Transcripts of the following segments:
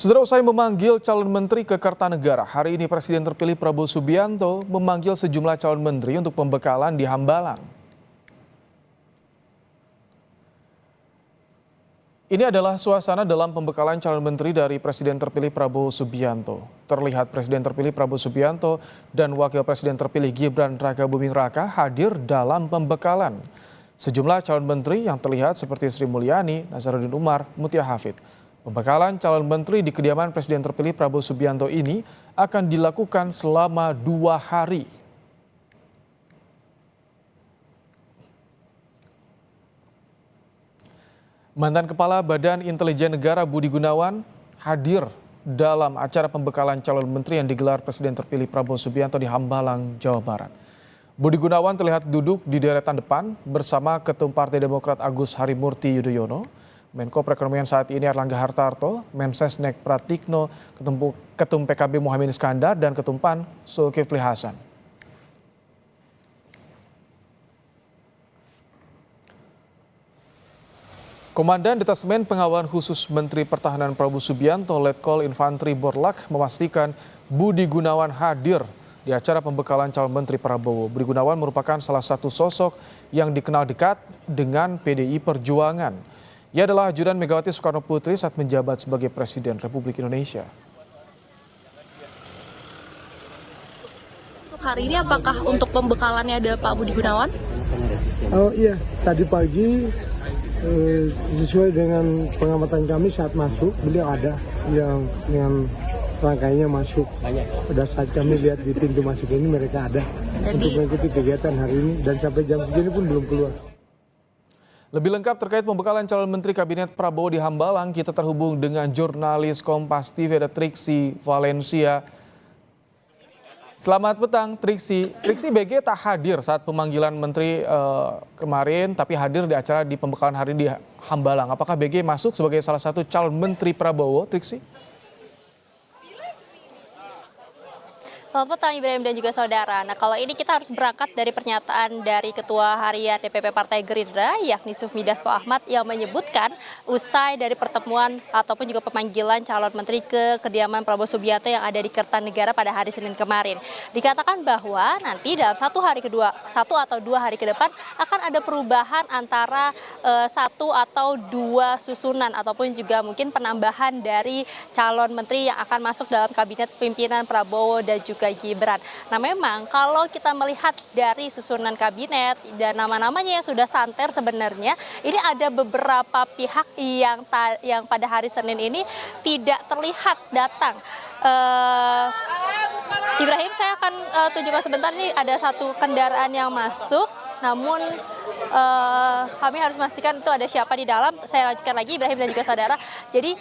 Saudara, usai memanggil calon menteri ke Kertanegara, hari ini Presiden terpilih Prabowo Subianto memanggil sejumlah calon menteri untuk pembekalan di Hambalang. Ini adalah suasana dalam pembekalan calon menteri dari Presiden terpilih Prabowo Subianto. Terlihat Presiden terpilih Prabowo Subianto dan Wakil Presiden terpilih Gibran Rakabuming Raka hadir dalam pembekalan. Sejumlah calon menteri yang terlihat seperti Sri Mulyani, Nazaruddin Umar, Mutia Hafid. Pembekalan calon menteri di kediaman Presiden terpilih Prabowo Subianto ini akan dilakukan selama 2 hari. Mantan Kepala Badan Intelijen Negara Budi Gunawan hadir dalam acara pembekalan calon menteri yang digelar Presiden terpilih Prabowo Subianto di Hambalang, Jawa Barat. Budi Gunawan terlihat duduk di deretan depan bersama Ketum Partai Demokrat Agus Harimurti Yudhoyono, Menko Perekonomian saat ini Erlangga Hartarto, Mensesnek Pratikno, Ketum PKB Muhaimin Iskandar, dan Ketum PAN Zulkifli Hasan. Komandan Detasmen Pengawalan Khusus Menteri Pertahanan Prabowo Subianto, Letkol Infantri Borlak, memastikan Budi Gunawan hadir di acara pembekalan calon menteri Prabowo. Budi Gunawan merupakan salah satu sosok yang dikenal dekat dengan PDI Perjuangan. Ia adalah ajudan Megawati Soekarno Putri saat menjabat sebagai Presiden Republik Indonesia. Untuk hari ini apakah untuk pembekalannya ada Pak Budi Gunawan? Oh iya, tadi pagi sesuai dengan pengamatan kami saat masuk, beliau ada yang dengan rangkainya masuk. Pada saat kami lihat di pintu masuk ini mereka ada untuk mengikuti kegiatan hari ini dan sampai jam segini pun belum keluar. Lebih lengkap terkait pembekalan calon menteri Kabinet Prabowo di Hambalang, kita terhubung dengan jurnalis Kompas TV ada Triksi Valencia. Selamat petang Triksi. Triksi, BG tak hadir saat pemanggilan menteri kemarin, tapi hadir di acara di pembekalan hari di Hambalang. Apakah BG masuk sebagai salah satu calon menteri Prabowo, Triksi? Selamat petang Ibrahim dan juga saudara. Nah, kalau ini kita harus berangkat dari pernyataan dari Ketua Harian DPP Partai Gerindra yakni Sufmi Dasko Ahmad yang menyebutkan usai dari pertemuan ataupun juga pemanggilan calon menteri ke kediaman Prabowo Subianto yang ada di Kertanegara pada hari Senin kemarin. Dikatakan bahwa nanti dalam satu atau dua hari ke depan akan ada perubahan antara satu atau dua susunan ataupun juga mungkin penambahan dari calon menteri yang akan masuk dalam kabinet pimpinan Prabowo dan juga Gibran. Nah, memang kalau kita melihat dari susunan kabinet dan nama-namanya yang sudah santer sebenarnya, ini ada beberapa pihak yang pada hari Senin ini tidak terlihat datang. Ibrahim, saya akan tunjukkan sebentar, nih ada satu kendaraan yang masuk, namun kami harus memastikan itu ada siapa di dalam. Saya lanjutkan lagi Ibrahim dan juga saudara. Jadi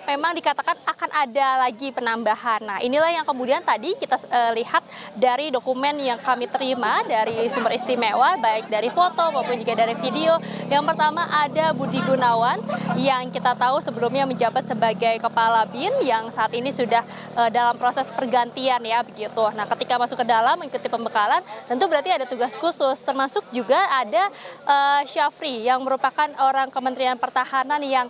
memang dikatakan akan ada lagi penambahan. Nah, inilah yang kemudian tadi kita lihat dari dokumen yang kami terima dari sumber istimewa, baik dari foto maupun juga dari video. Yang pertama ada Budi Gunawan yang kita tahu sebelumnya menjabat sebagai Kepala BIN yang saat ini sudah dalam proses pergantian ya begitu. Nah, ketika masuk ke dalam mengikuti pembekalan tentu berarti ada tugas khusus, termasuk juga ada Syafri yang merupakan orang Kementerian Pertahanan yang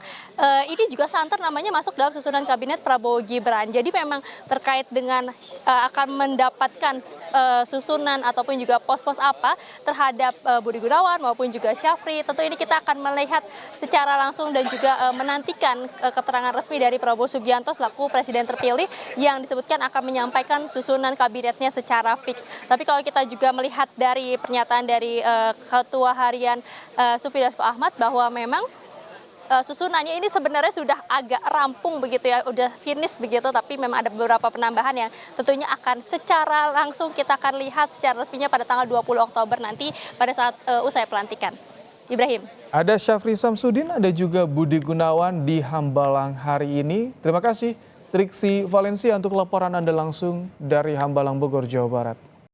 ini juga santer namanya masuk dalam susunan kabinet Prabowo Gibran. Jadi memang terkait dengan akan mendapatkan susunan ataupun juga pos-pos apa terhadap Budi Gunawan maupun juga Syafri. Tentu ini kita akan melihat secara langsung dan juga menantikan keterangan resmi dari Prabowo Subianto selaku Presiden terpilih yang disebutkan akan menyampaikan susunan kabinetnya secara fix. Tapi kalau kita juga melihat dari pernyataan dari Ketua Harian Sufmi Dasko Ahmad bahwa memang susunannya ini sebenarnya sudah agak rampung begitu ya, udah finish begitu, tapi memang ada beberapa penambahan yang tentunya akan secara langsung kita akan lihat secara resminya pada tanggal 20 Oktober nanti pada saat usai pelantikan. Ibrahim. Ada Syafri Samsudin, ada juga Budi Gunawan di Hambalang hari ini. Terima kasih Triksi Valencia untuk laporan Anda langsung dari Hambalang, Bogor, Jawa Barat.